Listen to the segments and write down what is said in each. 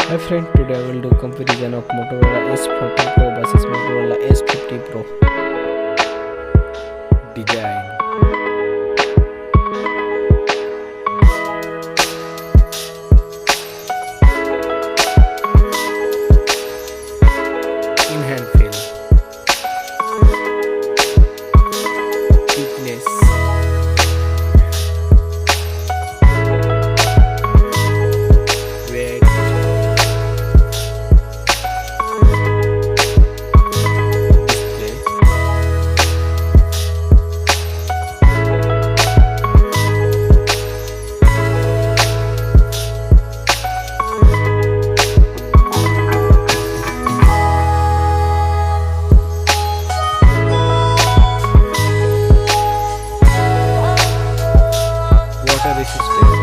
Hi friend, today I will do comparison of Motorola S40 Pro versus Motorola S50 Pro. Design. In hand feel. Thickness. Weight. Water resistant.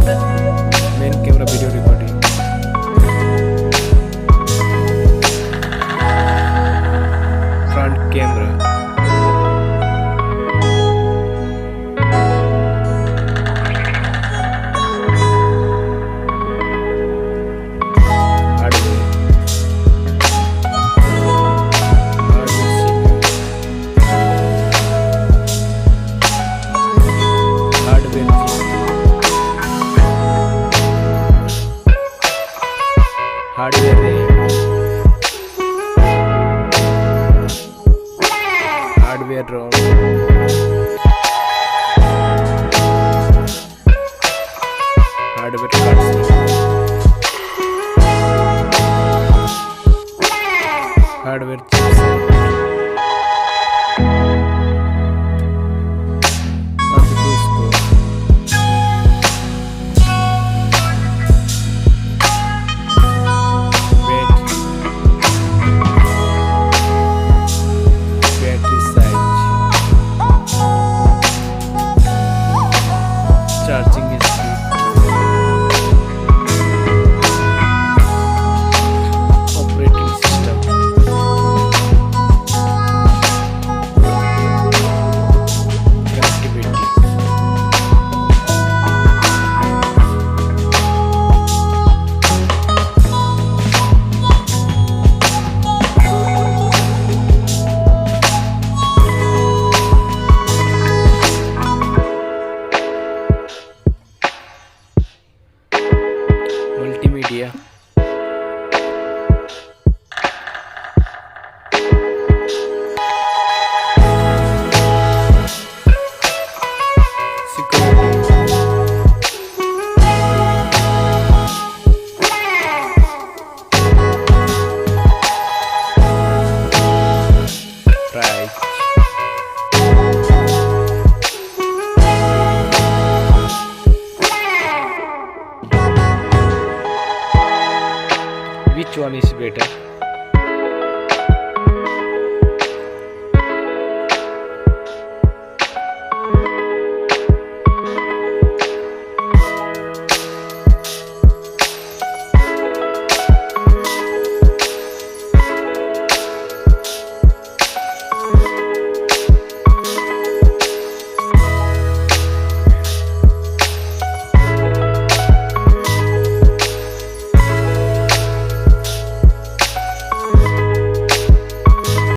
Front camera. Main camera video recording. Front camera. Hardware. Hardware RAM. Hardware ROM. Hardware cards. Hardware chipset. Oscilloscope. Battery size. Charging speed. Operating system. Connectivity. Multimedia. Security. Price. Which one is better?